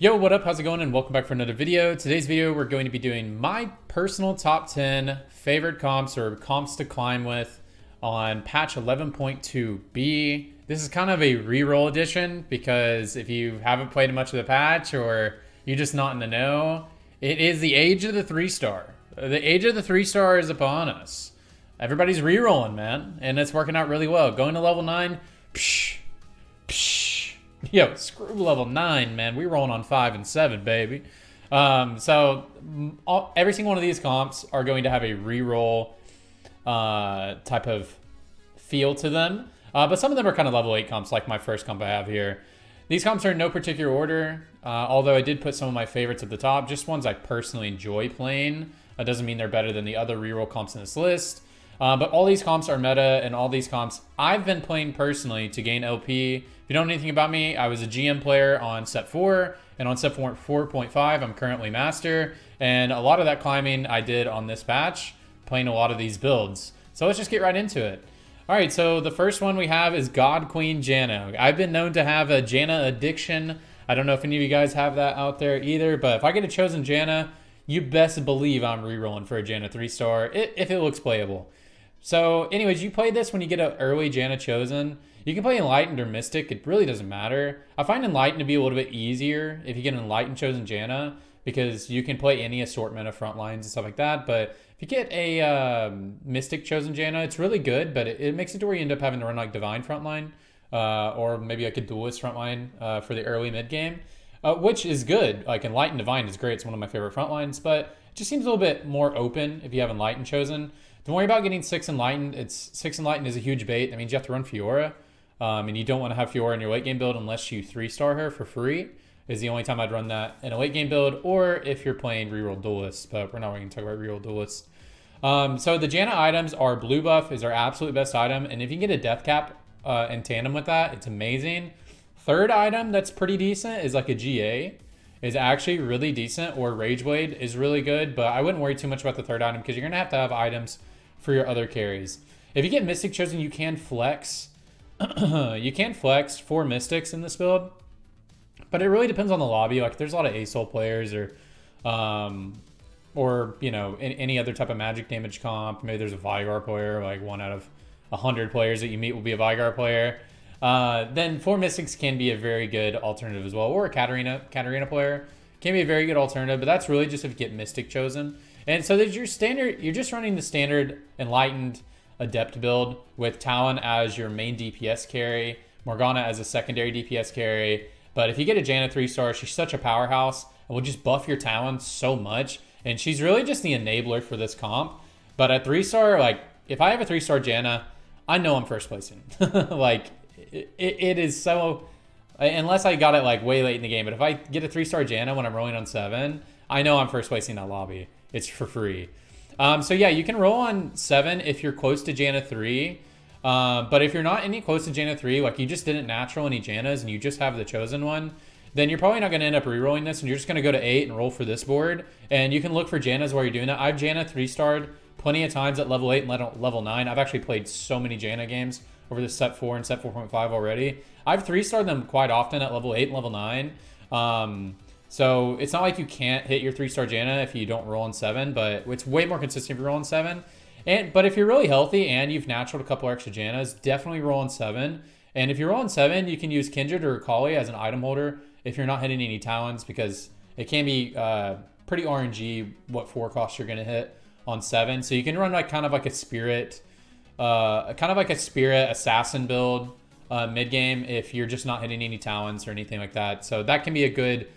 Yo, what up? How's it going? And welcome back for another video. Today's video, we're going to be doing my personal top 10 favorite comps or comps to climb with on patch 11.2b. This is kind of a reroll edition because if you haven't played much of the patch or you're just not in the know, it is the age of the 3-star. The age of the 3-star is upon us. Everybody's rerolling, man, and it's working out really well. Going to level 9, psh, psh. Yo, screw level 9, man. We're rolling on 5 and 7, baby. Every single one of these comps are going to have a reroll type of feel to them. But some of them are kind of level 8 comps, like my first comp I have here. These comps are in no particular order, although I did put some of my favorites at the top, just ones I personally enjoy playing. That doesn't mean they're better than the other reroll comps in this list. But all these comps are meta, and all these comps I've been playing personally to gain LP. If you don't know anything about me, I was a GM player on set 4, and on set 4.5, I'm currently master. And a lot of that climbing I did on this patch, playing a lot of these builds. So let's just get right into it. All right, so the first one we have is God Queen Janna. I've been known to have a Janna addiction. I don't know if any of you guys have that out there either, but if I get a chosen Janna, you best believe I'm rerolling for a Janna 3-star if it looks playable. So anyways, you play this when you get an early Janna chosen. You can play Enlightened or Mystic. It really doesn't matter. I find Enlightened to be a little bit easier if you get an Enlightened chosen Janna because you can play any assortment of front lines and stuff like that. But if you get a Mystic chosen Janna, it's really good, but it makes it to where you end up having to run like Divine frontline or maybe like a Duelist frontline for the early mid game, which is good. Like Enlightened Divine is great. It's one of my favorite front lines, but it just seems a little bit more open if you have Enlightened chosen. Don't worry about getting 6 Enlightened. 6 Enlightened is a huge bait. That means you have to run Fiora. And you don't want to have Fiora in your late game build unless you 3-star her for free. Is the only time I'd run that in a late game build, or if you're playing reroll duelists. But we're not going to talk about reroll duelists. So the Janna items are blue buff is our absolute best item. And if you can get a death cap in tandem with that, it's amazing. Third item that's pretty decent is like a GA. Is actually really decent, or Rage Blade is really good. But I wouldn't worry too much about the third item because you're going to have items for your other carries. If you get Mystic chosen, you can flex. You can flex 4 Mystics in this build, but it really depends on the lobby. Like there's a lot of ASOL players or you know, any other type of magic damage comp. Maybe there's a Vygar player, like 1 out of 100 players that you meet will be a Vygar player. Then 4 Mystics can be a very good alternative as well, or a Katarina player can be a very good alternative, but that's really just if you get Mystic chosen. And so there's your standard, you're just running the standard Enlightened Adept build with Talon as your main DPS carry, Morgana as a secondary DPS carry. But if you get a Janna 3-star, she's such a powerhouse and will just buff your Talon so much. And she's really just the enabler for this comp. But at 3-star, like if I have a 3-star Janna, I know I'm first placing. Like it is so, unless I got it like way late in the game, but if I get a 3-star Janna when I'm rolling on 7, I know I'm first placing that lobby. It's for free. So yeah, you can roll on 7 if you're close to Janna 3. But if you're not any close to Janna 3, like you just didn't natural any Jannas and you just have the chosen one, then you're probably not going to end up rerolling this and you're just going to go to 8 and roll for this board. And you can look for Jannas while you're doing that. I've Janna 3-starred plenty of times at level 8 and level 9. I've actually played so many Janna games over the set 4 and set 4.5 already. I've 3-starred them quite often at level 8 and level 9. So it's not like you can't hit your 3-star Janna if you don't roll on 7, but it's way more consistent if you roll on 7. But if you're really healthy and you've naturaled a couple extra Jannas, definitely roll on 7. And if you roll on 7, you can use Kindred or Akali as an item holder if you're not hitting any Talons, because it can be pretty RNG what 4 costs you're going to hit on 7. So you can run like kind of like a Spirit Assassin build mid game if you're just not hitting any Talons or anything like that. So that can be a good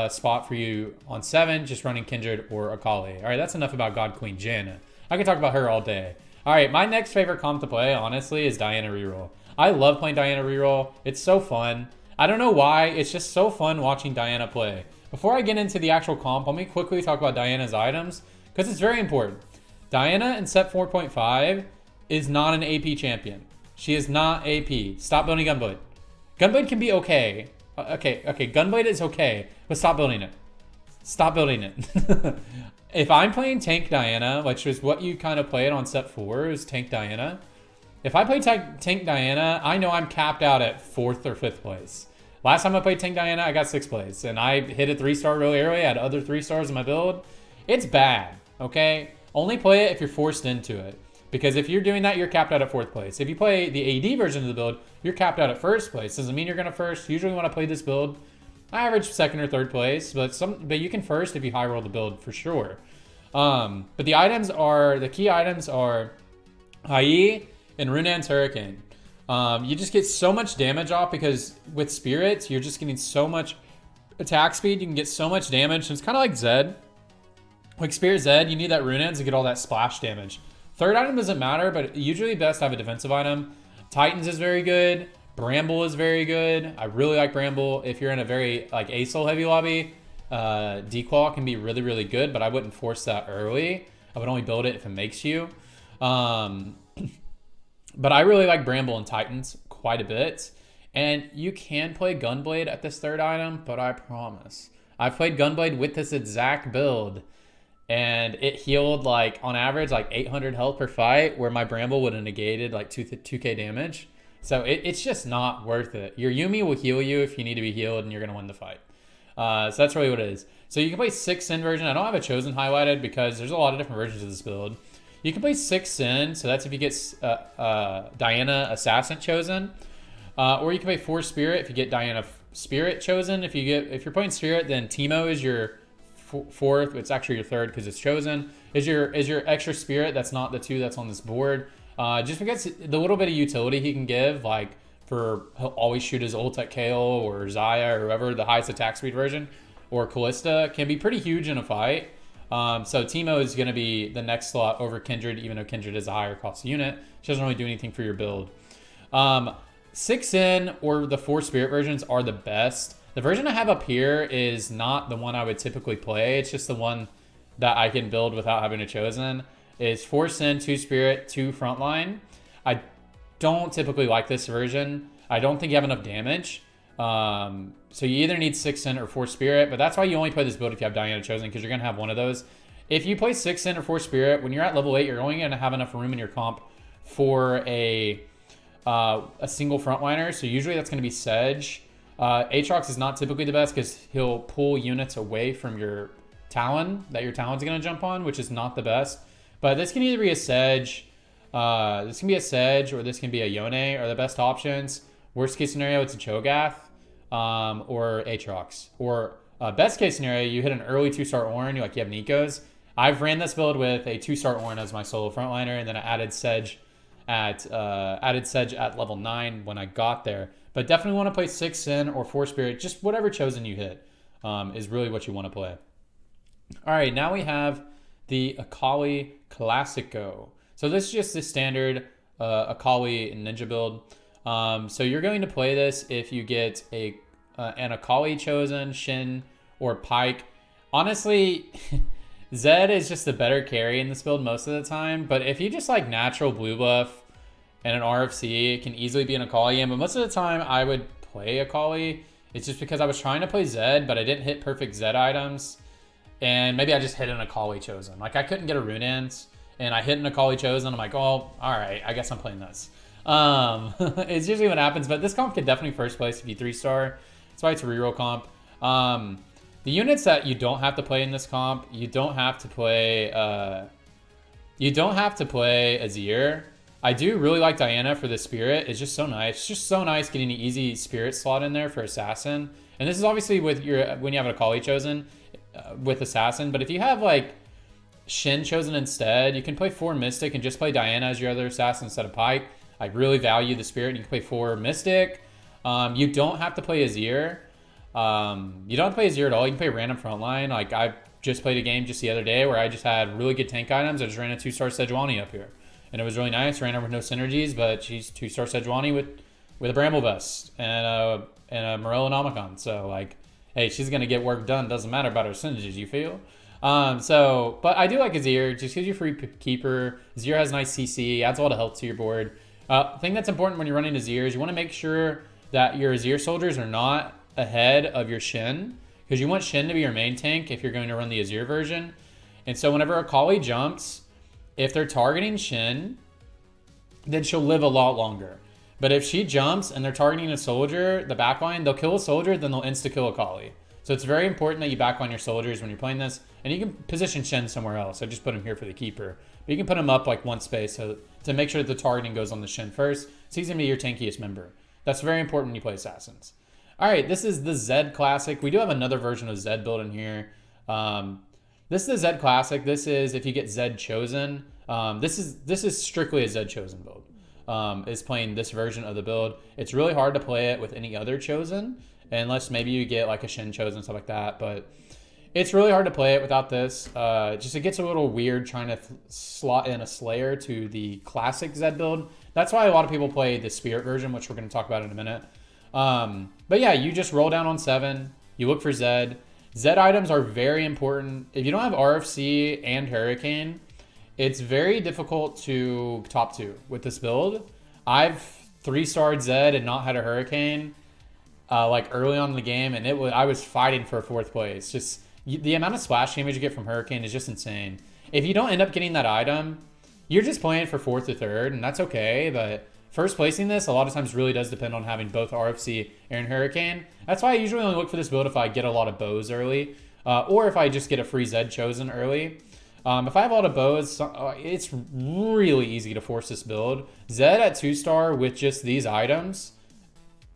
spot for you on 7, just running Kindred or Akali. All right, that's enough about God Queen Janna. I could talk about her all day. All right, my next favorite comp to play, honestly, is Diana reroll. I love playing Diana reroll. It's so fun. I don't know why. It's just so fun watching Diana play. Before I get into the actual comp, let me quickly talk about Diana's items because it's very important. Diana in set 4.5 is not an AP champion. She is not AP. Stop building Gunblade. Gunblade can be okay. Okay, Gunblade is okay, but stop building it. Stop building it. If I'm playing Tank Diana, which is what you kind of played on set 4, is Tank Diana. If I play Tank Diana, I know I'm capped out at 4th or 5th place. Last time I played Tank Diana, I got 6th place, and I hit a 3-star really early. I had other 3 stars in my build. It's bad, okay? Only play it if you're forced into it. Because if you're doing that, you're capped out at 4th place. If you play the AD version of the build, you're capped out at 1st place. Doesn't mean you're gonna first. Usually when I play this build, I average 2nd or 3rd place, but you can first if you high roll the build for sure. But the key items are IE and Runan's Hurricane. You just get so much damage off because with spirits, you're just getting so much attack speed. You can get so much damage. And it's kind of like Zed. Like Spirit Zed, you need that Runans to get all that splash damage. 3rd item doesn't matter, but usually best to have a defensive item. Titans is very good. Bramble is very good. I really like Bramble. If you're in a very like ASOL heavy lobby, Dequal can be really, really good, but I wouldn't force that early. I would only build it if it makes you. But I really like Bramble and Titans quite a bit. And you can play Gunblade at this 3rd item, but I promise. I've played Gunblade with this exact build, and it healed like on average like 800 health per fight, where my Bramble would have negated like 2k damage. So it's just not worth it. Your Yuumi will heal you if you need to be healed, and you're gonna win the fight. So that's really what it is. So you can play 6 Sin version. I don't have a Chosen highlighted because there's a lot of different versions of this build. You can play 6 Sin, so that's if you get Diana Assassin Chosen, or you can play 4 Spirit if you get Diana Spirit Chosen. If you're playing Spirit, then Teemo is your 4th. It's actually your 3rd because it's Chosen. Is your extra Spirit that's not the 2 that's on this board. Just because the little bit of utility he can give, like he'll always shoot his ult at Kayle or Xayah or whoever, the highest attack speed version, or Callista, can be pretty huge in a fight. So Teemo is going to be the next slot over Kindred, even though Kindred is a higher cost unit. She doesn't really do anything for your build. 6 Sin or the 4 Spirit versions are the best. The version I have up here is not the one I would typically play. It's just the one that I can build without having a Chosen. Is 4 Sin, 2 Spirit, 2 Frontline. I don't typically like this version. I don't think you have enough damage. So you either need 6 Sin or 4 Spirit, but that's why you only play this build if you have Diana Chosen, because you're going to have one of those. If you play 6 Sin or 4 Spirit, when you're at level 8, you're only going to have enough room in your comp for a single Frontliner. So usually that's going to be Sedge. Aatrox is not typically the best because he'll pull units away from your Talon that your Talon's going to jump on, which is not the best. But this can either be a Sedge, or this can be a Yone, are the best options. Worst case scenario, it's a Cho'Gath, or Aatrox. Or best case scenario, you hit an early 2-star Ornn, you have Nico's. I've ran this build with a 2-star Ornn as my solo frontliner, and then I added Sedge at level 9 when I got there. But definitely want to play 6 Sin or 4 Spirit, just whatever Chosen you hit is really what you want to play. All right, now we have the Akali Classico. So this is just the standard Akali ninja build. So you're going to play this if you get an Akali Chosen, Shin, or Pyke. Honestly, Zed is just the better carry in this build most of the time. But if you just like natural blue buff and an RFC, it can easily be an Akali. But most of the time, I would play Akali. It's just because I was trying to play Zed, but I didn't hit perfect Zed items. And maybe I just hit an Akali Chosen. Like I couldn't get a Runans, and I hit an Akali Chosen. I'm like, oh, all right, I guess I'm playing this. It's usually what happens, but this comp could definitely first place if you 3-star. That's why it's a reroll comp. The units that you don't have to play in this comp, you don't have to play Azir. I do really like Diana for the Spirit. It's just so nice. It's just so nice getting an easy Spirit slot in there for Assassin. And this is obviously with when you have an Akali Chosen with Assassin. But if you have like Shin Chosen instead, you can play 4 Mystic and just play Diana as your other Assassin instead of Pyke. I really value the Spirit. You can play 4 Mystic. You don't have to play Azir. You don't have to play Azir at all. You can play random frontline. Like I just played a game just the other day where I just had really good tank items. I just ran a 2-star Sejuani up here. And it was really nice. Ran her with no synergies, but she's 2-star Sejuani with a Bramble Vest and a Morello Nomicon. So like, hey, she's gonna get work done. Doesn't matter about her synergies, you feel? But I do like Azir. Just gives you free keeper. Azir has nice CC, adds a lot of health to your board. Thing that's important when you're running Azir is you want to make sure that your Azir soldiers are not ahead of your Shin, because you want Shin to be your main tank if you're going to run the Azir version. And so whenever Akali jumps, if they're targeting Shin, then she'll live a lot longer. But if she jumps and they're targeting a soldier, the backline, they'll kill a soldier, then they'll insta-kill Akali. So it's very important that you backline your soldiers when you're playing this. And you can position Shen somewhere else. I just put him here for the keeper. But you can put him up like one space to make sure that the targeting goes on the Shen first. So he's going to be your tankiest member. That's very important when you play Assassins. All right, this is the Zed Classic. We do have another version of Zed build in here. This is the Zed Classic. This is if you get Zed Chosen. This is strictly a Zed Chosen build. Is playing this version of the build. It's really hard to play it with any other Chosen, unless maybe you get like a Shen Chosen, stuff like that. But it's really hard to play it without this. Just it gets a little weird trying to slot in a Slayer to the classic Zed build. That's why a lot of people play the Spirit version, which we're going to talk about in a minute. But yeah, you just roll down on 7. You look for Zed. Zed items are very important. If you don't have RFC and Hurricane, it's very difficult to top 2 with this build. I've 3-starred Zed and not had a Hurricane like early on in the game, and I was fighting for 4th place. Just the amount of splash damage you get from Hurricane is just insane. If you don't end up getting that item, you're just playing for 4th or 3rd, and that's okay, but first placing this a lot of times really does depend on having both RFC and Hurricane. That's why I usually only look for this build if I get a lot of bows early, or if I just get a free Zed Chosen early. If I have a lot of bows, it's really easy to force this build. Zed at 2-star with just these items,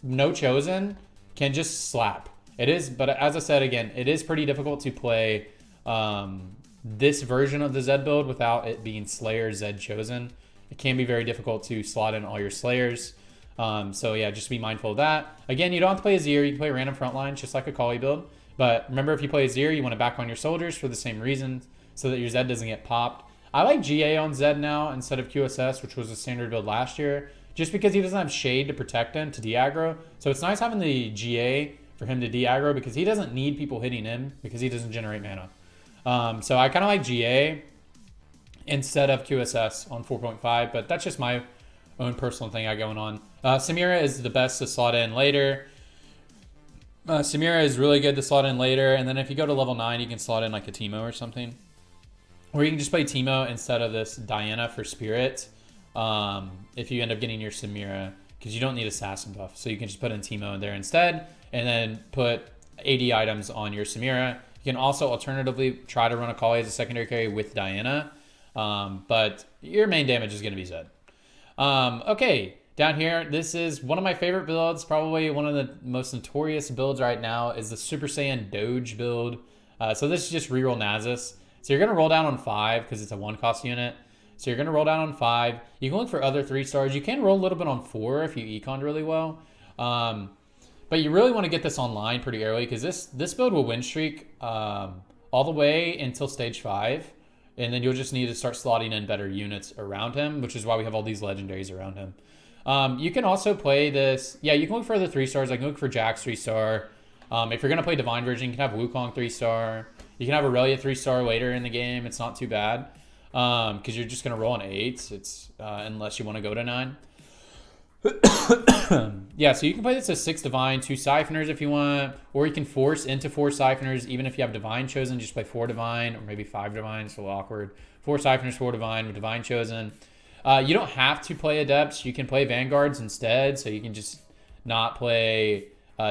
no Chosen, can just slap. It is, but as I said again, it is pretty difficult to play this version of the Zed build without it being Slayer Zed Chosen. It can be very difficult to slot in all your Slayers. So yeah, just be mindful of that. Again, you don't have to play Azir. You can play random front lines, just like a Akali build. But remember, if you play Azir, you want to back on your soldiers for the same reason, so that your Zed doesn't get popped. I like GA on Zed now instead of QSS, which was a standard build last year, just because he doesn't have Shade to protect him, to de-aggro. So it's nice having the GA for him to de-aggro, because he doesn't need people hitting him, because he doesn't generate mana. So I kind of like GA instead of QSS on 4.5, but that's just my own personal thing I got going on. Samira is the best to slot in later. Samira is really good to slot in later, and then if you go to level 9, you can slot in like a Teemo or something. Or you can just play Teemo instead of this Diana for Spirit if you end up getting your Samira, because you don't need Assassin buff. So you can just put in Teemo in there instead, and then put 80 items on your Samira. You can also alternatively try to run Akali as a secondary carry with Diana, but your main damage is going to be Zed. Okay, down here, this is one of my favorite builds, probably one of the most notorious builds right now, is the Super Saiyan Doge build. So this is just reroll Nasus. So you're going to roll down on 5 because it's a 1-cost unit. So you're going to roll down on 5. You can look for other 3-stars. You can roll a little bit on 4 if you econ really well. But you really want to get this online pretty early, because this build will win streak all the way until stage 5. And then you'll just need to start slotting in better units around him, which is why we have all these legendaries around him. You can also play this. Yeah, you can look for other 3-stars. I can look for Jax 3-star. If you're going to play Divine Version, you can have Wukong 3-star. You can have Aurelia 3-star later in the game. It's not too bad, because you're just going to roll an 8. It's unless you want to go to 9. Yeah, so you can play this as 6 Divine, 2 Siphoners if you want, or you can force into 4 Siphoners. Even if you have Divine Chosen, just play 4 Divine, or maybe 5 Divine. It's a little awkward. 4 Siphoners, 4 Divine with Divine Chosen. You don't have to play Adepts. You can play Vanguards instead, so you can just not play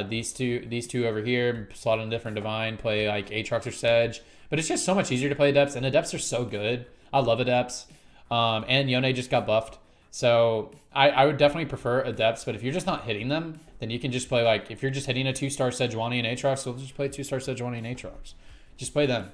these two over here, slot in a different Divine, play like Aatrox or Sedge. But it's just so much easier to play Adepts, and Adepts are so good. I love Adepts. And Yone just got buffed. So I would definitely prefer Adepts, but if you're just not hitting them, then you can just play, like, if you're just hitting a 2-star Sejuani and Aatrox, so just play 2-star Sejuani and Aatrox. Just play them.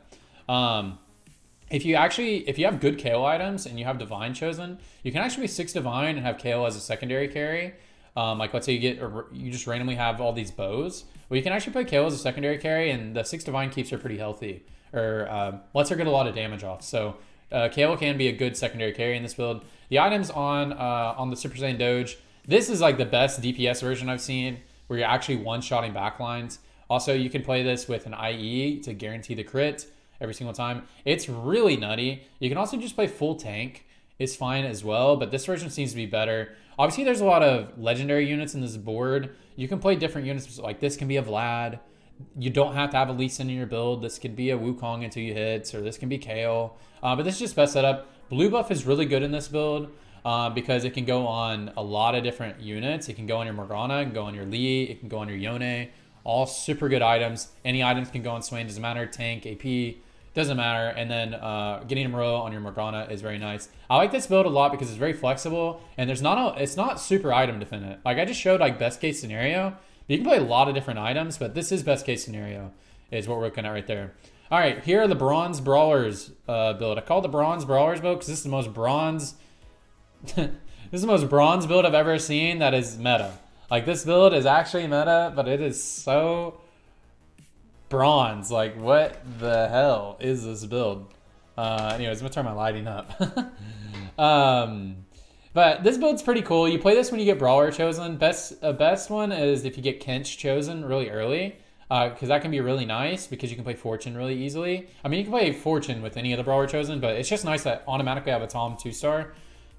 If you have good KO items and you have Divine Chosen, you can actually be 6 Divine and have KO as a secondary carry. Like, let's say you just randomly have all these bows. Well, you can actually play KO as a secondary carry, and the 6 Divine keeps her pretty healthy, or lets her get a lot of damage off. So KO can be a good secondary carry in this build. The items on the Super Saiyan Doge, this is like the best DPS version I've seen, where you're actually one-shotting backlines. Also, you can play this with an IE to guarantee the crit every single time. It's really nutty. You can also just play full tank. It's fine as well, but this version seems to be better. Obviously, there's a lot of legendary units in this board. You can play different units. Like, this can be a Vlad. You don't have to have a Lee Sin in your build. This could be a Wukong until you hit, or this can be Kale. But this is just best setup. Blue buff is really good in this build. because it can go on a lot of different units. It can go on your Morgana, it can go on your Lee, it can go on your Yone. All super good items. Any items can go on Swain, doesn't matter. Tank, AP, doesn't matter. And then getting a Morello on your Morgana is very nice. I like this build a lot because it's very flexible and it's not super item dependent. Like I just showed like best case scenario. You can play a lot of different items, but this is best case scenario is what we're looking at right there. All right, here are the Bronze Brawlers build. I call it the Bronze Brawlers build because this is the most bronze this is the most bronze build I've ever seen that is meta. Like this build is actually meta, but it is so bronze. Like what the hell is this build? Anyways, I'm gonna turn my lighting up. But this build's pretty cool. You play this when you get Brawler chosen. Best one is if you get Kench chosen really early. Because that can be really nice because you can play Fortune really easily. I mean, you can play Fortune with any of the Brawler chosen, but it's just nice that automatically I have a Tom 2-star.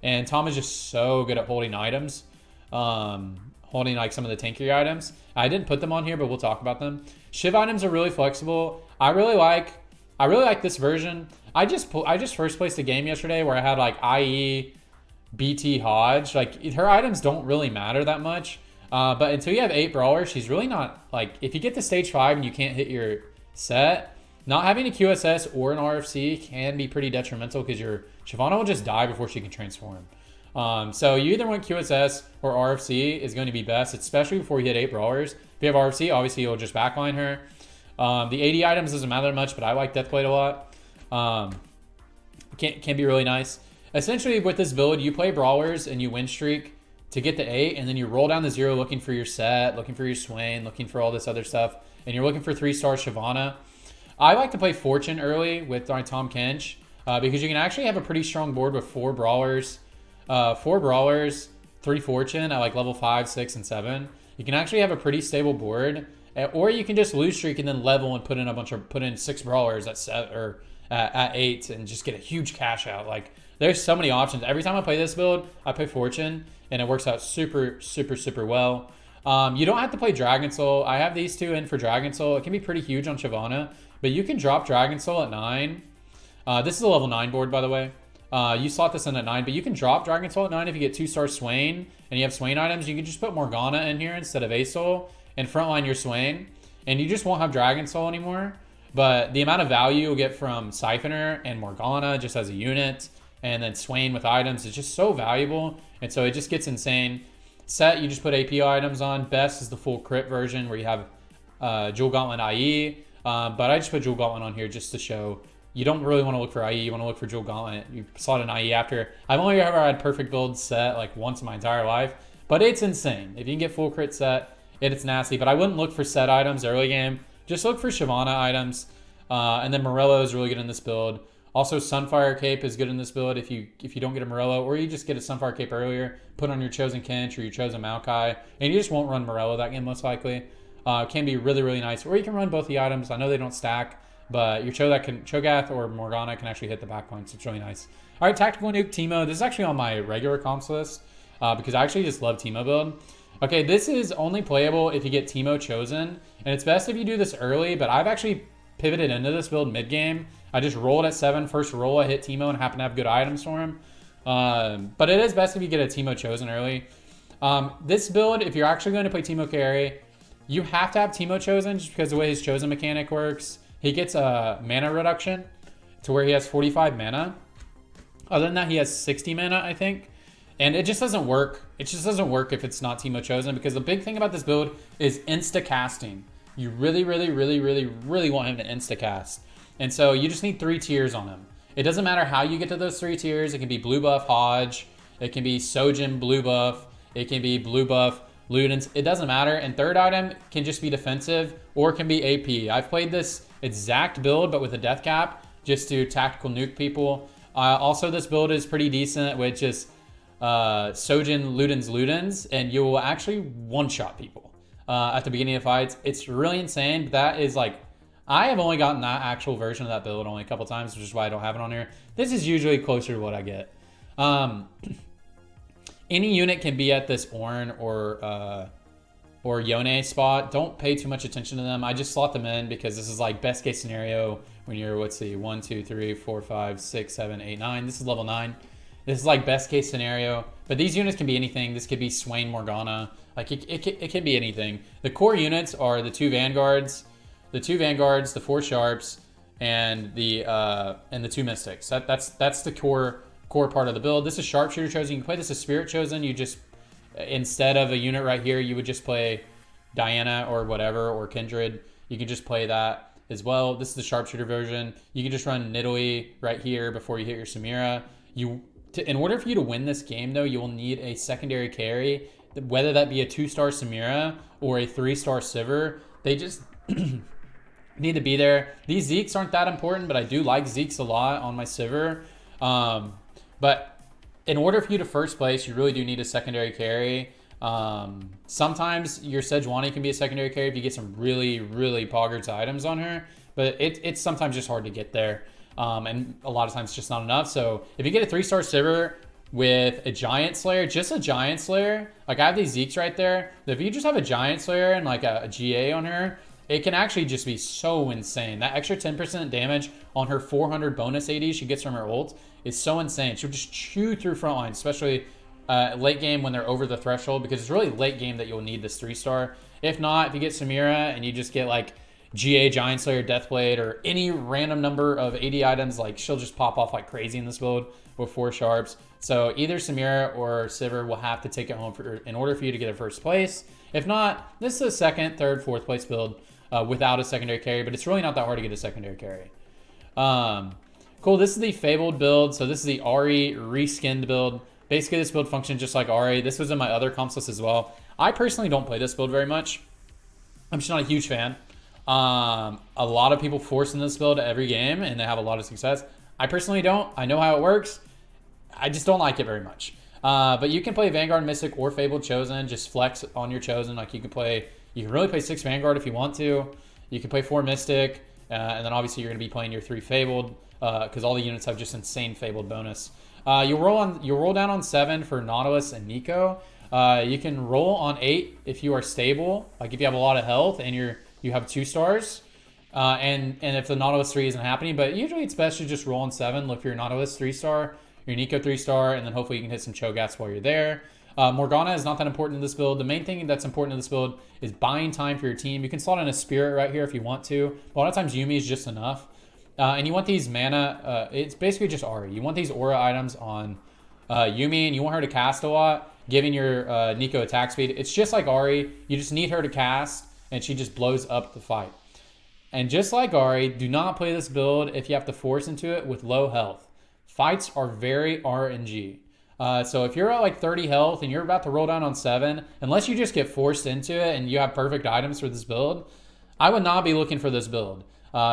And Tom is just so good at holding items. Holding like some of the tankier items. I didn't put them on here, but we'll talk about them. Shiv items are really flexible. I really like this version. I just first placed a game yesterday where I had like IE, BT, Hodge. Like her items don't really matter that much. But until you have 8 Brawlers, she's really not like, if you get to stage 5 and you can't hit your set, not having a QSS or an RFC can be pretty detrimental because your Shyvana will just die before she can transform. So you either want QSS or RFC is going to be best, especially before you hit 8 Brawlers. If you have RFC, obviously you'll just backline her. The 80 items doesn't matter that much, but I like Deathblade a lot. Can be really nice. Essentially with this build, you play Brawlers and you win streak to get to 8, and then you roll down to 0 looking for your set, looking for your Swain, looking for all this other stuff, and you're looking for 3-star Shyvana. I like to play Fortune early with our Tom Kench because you can actually have a pretty strong board with 4 Brawlers, 3 Fortune at like level 5, 6, and 7. You can actually have a pretty stable board, or you can just lose streak and then level and put in 6 Brawlers at 7 or at 8 and just get a huge cash out. Like there's so many options. Every time I play this build, I play Fortune, and it works out super, super, super well. You don't have to play Dragon Soul. I have these 2 in for Dragon Soul. It can be pretty huge on Shyvana, but you can drop Dragon Soul at 9. This is a level 9 board, by the way. You slot this in at 9, but you can drop Dragon Soul at 9 if you get 2-star Swain, and you have Swain items. You can just put Morgana in here instead of A-Soul and frontline your Swain, and you just won't have Dragon Soul anymore. But the amount of value you'll get from Siphoner and Morgana just as a unit, and then Swain with items is just so valuable. And so it just gets insane. Set, you just put AP items on. Best is the full crit version where you have Jewel Gauntlet IE. But I just put Jewel Gauntlet on here just to show you don't really want to look for IE. You want to look for Jewel Gauntlet. You slot an IE after. I've only ever had perfect build set like once in my entire life. But it's insane. If you can get full crit set, it's nasty. But I wouldn't look for set items early game. Just look for Shyvana items. And then Morello is really good in this build. Also, Sunfire Cape is good in this build if you don't get a Morello, or you just get a Sunfire Cape earlier, put on your chosen Kench or your chosen Maokai, and you just won't run Morello that game most likely. Can be really, really nice. Or you can run both the items. I know they don't stack, but your Cho'Gath or Morgana can actually hit the back line, so it's really nice. All right, Tactical Nuke Teemo. This is actually on my regular comps list because I actually just love Teemo build. Okay, this is only playable if you get Teemo chosen, and it's best if you do this early, but I've actually pivoted into this build mid-game. I just rolled at 7. First roll, I hit Teemo and happen to have good items for him. But it is best if you get a Teemo chosen early. This build, if you're actually going to play Teemo carry, you have to have Teemo chosen just because the way his chosen mechanic works. He gets a mana reduction to where he has 45 mana. Other than that, he has 60 mana, I think. And it just doesn't work. It just doesn't work if it's not Teemo chosen, because the big thing about this build is insta-casting. You really, really, really, really, really want him to insta-cast. And so you just need 3 tiers on him. It doesn't matter how you get to those 3 tiers. It can be blue buff Hodge. It can be Sojin blue buff. It can be blue buff Ludens. It doesn't matter. And third item can just be defensive or it can be AP. I've played this exact build but with a death cap just to tactical nuke people. Also, this build is pretty decent with just Sojin Ludens, and you will actually one-shot people at the beginning of fights. It's really insane, but that is like, I have only gotten that actual version of that build only a couple times, which is why I don't have it on here. This is usually closer to what I get. Any unit can be at this Ornn or Yone spot. Don't pay too much attention to them. I just slot them in because this is like best case scenario when you're, let's see, 1, 2, 3, 4, 5, 6, 7, 8, 9. This is level 9. This is like best case scenario. But these units can be anything. This could be Swain Morgana. Like it can be anything. The core units are the 2 Vanguards, the 4 Sharps, and the 2 Mystics. That's the core part of the build. This is Sharpshooter Chosen. You can play this as Spirit Chosen. You just, instead of a unit right here, you would just play Diana or whatever, or Kindred. You can just play that as well. This is the Sharpshooter version. You can just run Nidalee right here before you hit your Samira. In order for you to win this game, though, you will need a secondary carry, whether that be a 2-star Samira or a 3-star Sivir. They just need to be there. These Zeeks aren't that important, but I do like Zeeks a lot on my Sivir. But in order for you to first place, you really do need a secondary carry. Sometimes your Sejuani can be a secondary carry if you get some really, really Poggarts items on her, but it's sometimes just hard to get there. And a lot of times it's just not enough. So if you get a 3-star Sivir with a Giant Slayer, just a Giant Slayer, like I have these Zeeks right there, if you just have a Giant Slayer and like a GA on her, it can actually just be so insane. That extra 10% damage on her 400 bonus AD she gets from her ult is so insane. She'll just chew through front line, especially late game when they're over the threshold, because it's really late game that you'll need this 3-star. If not, if you get Samira and you just get like GA, Giant Slayer, Deathblade, or any random number of AD items, like she'll just pop off like crazy in this build with 4 Sharps. So either Samira or Sivir will have to take it home in order for you to get a first place. If not, this is a 2nd, 3rd, 4th place build without a secondary carry, but it's really not that hard to get a secondary carry. Cool, this is the Fabled build. So this is the Ahri Reskinned build. Basically, this build functions just like Ahri. This was in my other comps list as well. I personally don't play this build very much. I'm just not a huge fan. A lot of people force in this build every game, and they have a lot of success. I personally don't. I know how it works. I just don't like it very much. But you can play Vanguard, Mystic, or Fabled Chosen. Just flex on your Chosen. Like you can really play 6 Vanguard if you want to. You can play 4 Mystic, and then obviously you're going to be playing your 3 Fabled, because all the units have just insane Fabled bonus. You'll roll down on 7 for Nautilus and Nico. You can roll on 8 if you are stable, like if you have a lot of health and you have 2 stars, and if the Nautilus 3 isn't happening. But usually it's best to just roll on 7. Look for your Nautilus 3-star, your Nico 3-star, and then hopefully you can hit some Cho'Gaths while you're there. Morgana is not that important in this build. The main thing that's important in this build is buying time for your team. You can slot in a Spirit right here if you want to. A lot of times Yuumi is just enough. And you want these mana, it's basically just Ahri. You want these aura items on Yuumi, and you want her to cast a lot, giving your Nico attack speed. It's just like Ahri. You just need her to cast, and she just blows up the fight. And just like Ahri, do not play this build if you have to force into it with low health. Fights are very RNG. So if you're at like 30 health and you're about to roll down on 7, unless you just get forced into it and you have perfect items for this build, I would not be looking for this build.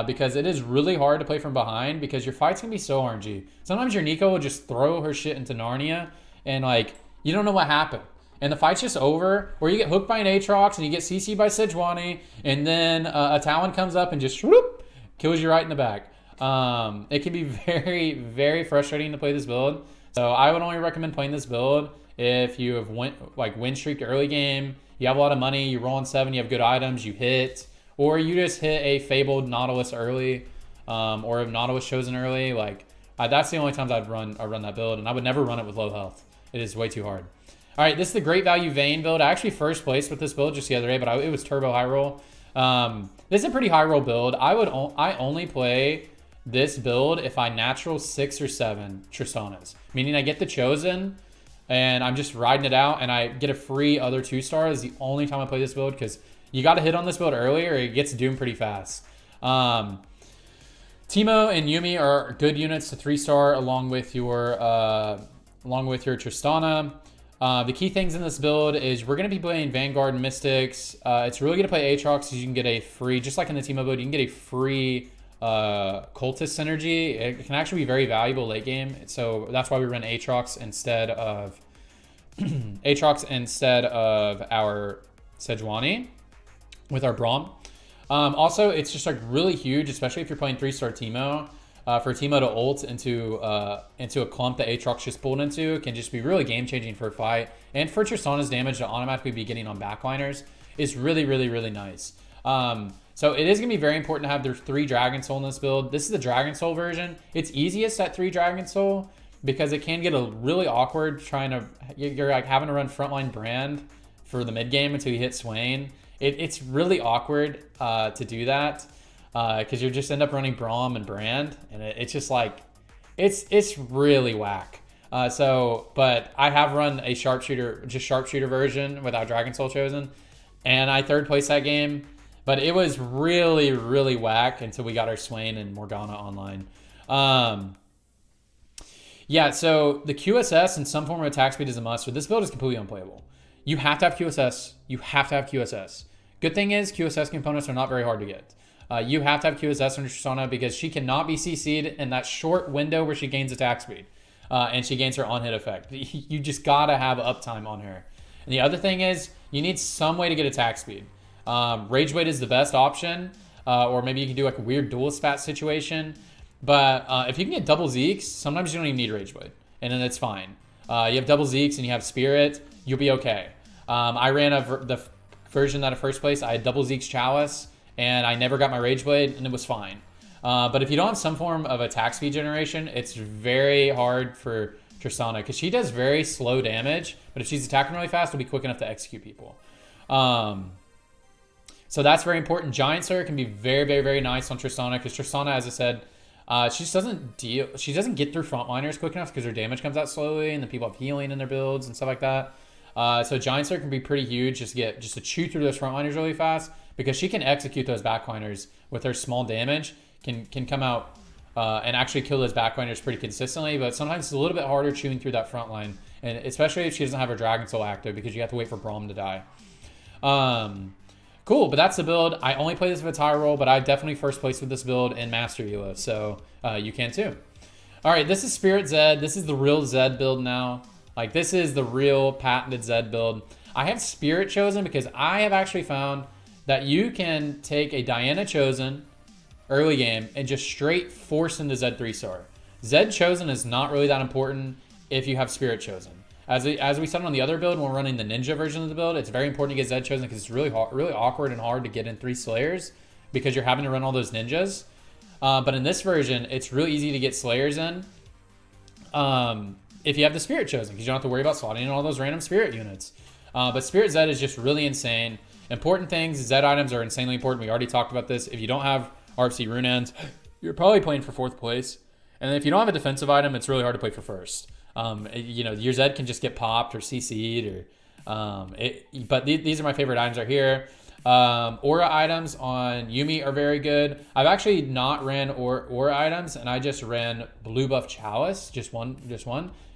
Because it is really hard to play from behind, because your fights can be so RNG. Sometimes your Nico will just throw her shit into Narnia, and like you don't know what happened, and the fight's just over. Or you get hooked by an Aatrox and you get CC'd by Sejuani, and then a Talon comes up and just whoop, kills you right in the back. It can be very, very frustrating to play this build. So I would only recommend playing this build if you have win streak early game, you have a lot of money, you roll on 7, you have good items, you hit. Or you just hit a Fabled Nautilus early, or a Nautilus Chosen early. Like that's the only times I'd run that build, and I would never run it with low health. It is way too hard. All right, this is the Great Value Vayne build. I actually first placed with this build just the other day, but it was Turbo Hyrule. This is a pretty Hyrule build. I only play this build if I natural 6 or 7 Tristanas, meaning I get the Chosen, and I'm just riding it out, and I get a free other 2-star. Is the only time I play this build, because you got to hit on this build early or it gets doomed pretty fast. Teemo and Yuumi are good units to 3-star along with your Tristana. The key things in this build is we're going to be playing Vanguard and Mystics. It's really going to play Aatrox, because you can get a free, just like in the Teemo build, you can get a free Cultist synergy. It can actually be very valuable late game. So that's why we run Aatrox instead of our Sejuani with our Braum. Also, it's just like really huge, especially if you're playing 3-star Teemo. For Teemo to ult into a clump that Aatrox just pulled into can just be really game-changing for a fight. And for Tristana's damage to automatically be getting on backliners is really, really, really nice. So it is going to be very important to have their 3 Dragon Soul in this build. This is the Dragon Soul version. It's easiest at 3 Dragon Soul, because it can get a really awkward trying to, you're like having to run frontline Brand for the mid game until you hit Swain. It's really awkward to do that because you just end up running Braum and Brand, and it's just like, it's really whack. But I have run a sharpshooter version without Dragon Soul chosen, and I third place that game. But it was really, really whack until we got our Swain and Morgana online. Yeah, so the QSS and some form of attack speed is a must, but this build is completely unplayable. You have to have QSS. You have to have QSS. Good thing is QSS components are not very hard to get. You have to have QSS on Tristana because she cannot be CC'd in that short window where she gains attack speed. And she gains her on-hit effect. You just gotta have uptime on her. And the other thing is, you need some way to get attack speed. Rage Blade is the best option, or maybe you can do like a weird dual spat situation. But if you can get double Zeeks, sometimes you don't even need Rage Blade, and then it's fine. You have double Zeeks and you have Spirit, you'll be okay. I ran the version that at first place, I had double Zeeks Chalice, and I never got my Rage Blade, and it was fine. But if you don't have some form of attack speed generation, it's very hard for Tristana because she does very slow damage, but if she's attacking really fast, it'll be quick enough to execute people. So that's very important. Giant Slayer can be very, very, very nice on Tristana because Tristana, as I said, she just doesn't get through frontliners quick enough because her damage comes out slowly, and then people have healing in their builds and stuff like that. So Giant Slayer can be pretty huge just to chew through those frontliners really fast because she can execute those backliners with her small damage. Can come out and actually kill those backliners pretty consistently, but sometimes it's a little bit harder chewing through that front line, and especially if she doesn't have her Dragon Soul active because you have to wait for Braum to die. Cool, but that's the build. I only play this with Hyrule, but I definitely first place with this build in Master Elo, so you can too. All right, this is Spirit Zed. This is the real Zed build now. Like, this is the real patented Zed build. I have Spirit chosen because I have actually found that you can take a Diana chosen early game and just straight force into Zed 3-star. Zed chosen is not really that important if you have Spirit chosen. As we said on the other build, when we're running the Ninja version of the build, it's very important to get Zed chosen because it's really awkward and hard to get in 3 Slayers because you're having to run all those ninjas. But in this version, it's really easy to get Slayers in if you have the Spirit chosen because you don't have to worry about slotting in all those random Spirit units. But Spirit Zed is just really insane. Important things, Zed items are insanely important. We already talked about this. If you don't have RFC Runeends, you're probably playing for 4th place. And if you don't have a defensive item, it's really hard to play for 1st. Your Zed can just get popped or CC'd but these are my favorite items right here. Aura items on Yuumi are very good. I've actually not ran aura items, and I just ran blue buff Chalice, just one.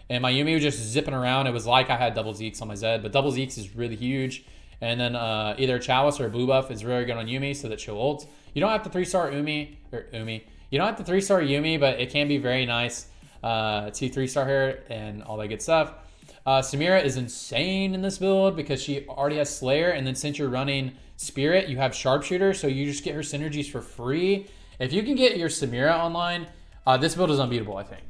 And my Yuumi was just zipping around. It was like I had double Zeeks on my Zed, but double Zeeks is really huge. And then either Chalice or blue buff is very good on Yuumi so that she'll ult. You don't have to 3-star Umi. You don't have to 3-star Yuumi, but it can be very nice to 3-star her and all that good stuff. Samira is insane in this build because she already has Slayer, and then since you're running Spirit, you have Sharpshooter, so you just get her synergies for free. If you can get your Samira online, this build is unbeatable, I think.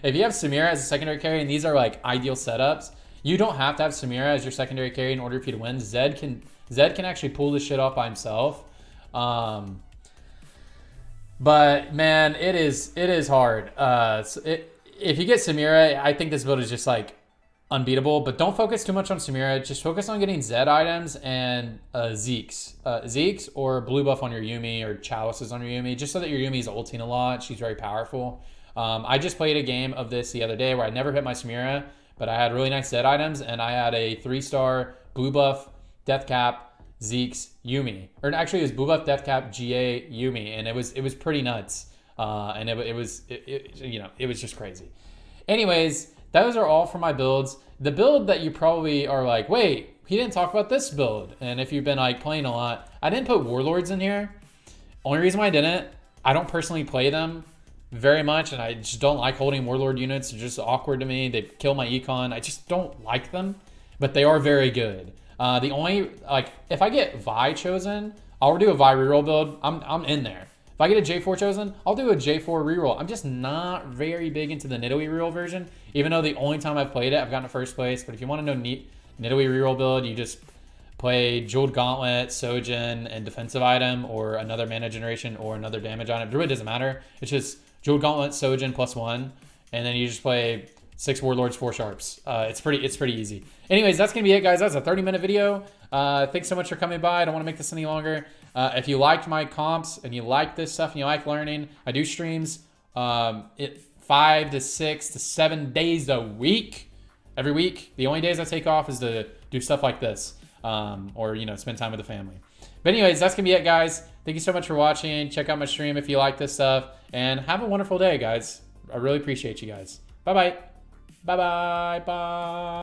If you have Samira as a secondary carry, and these are like ideal setups, you don't have to have Samira as your secondary carry in order for you to win. Zed can actually pull this shit off by himself. But man, it is hard. If you get Samira, I think this build is just like unbeatable. But don't focus too much on Samira. Just focus on getting Zed items and Zeeks or blue buff on your Yuumi or Chalices on your Yuumi, just so that your Yuumi is ulting a lot. She's very powerful. I just played a game of this the other day where I never hit my Samira, but I had really nice Zed items, and I had a 3-star blue buff Death Cap Zeeks Yuumi, or actually it was blue buff Death Cap GA Yuumi, and it was pretty nuts, and it was just crazy. Anyways, those are all for my builds. The build that you probably are like, wait, he didn't talk about this build, and if you've been like playing a lot, I didn't put Warlords in here. Only reason why I didn't, I don't personally play them very much, and I just don't like holding Warlord units. They're just awkward to me. They kill my econ. I just don't like them, but they are very good. The only, like, if I get Vi chosen, I'll do a Vi reroll build. I'm in there. If I get a J4 chosen, I'll do a J4 reroll. I'm just not very big into the Nidoey reroll version, even though the only time I've played it, I've gotten to first place. But if you want to know Nidoey reroll build, you just play Jeweled Gauntlet, Sojin, and defensive item, or another mana generation, or another damage item. It really doesn't matter. It's just Jeweled Gauntlet, Sojin +1, and then you just play 6 warlords, 4 sharps. It's pretty easy. Anyways, that's gonna be it, guys. That's a 30-minute video. Thanks so much for coming by. I don't want to make this any longer. If you liked my comps and you like this stuff and you like learning, I do streams 5 to 6 to 7 days a week. Every week. The only days I take off is to do stuff like this, or spend time with the family. But anyways, that's gonna be it, guys. Thank you so much for watching. Check out my stream if you like this stuff, and have a wonderful day, guys. I really appreciate you guys. Bye bye. Bye bye. Bye.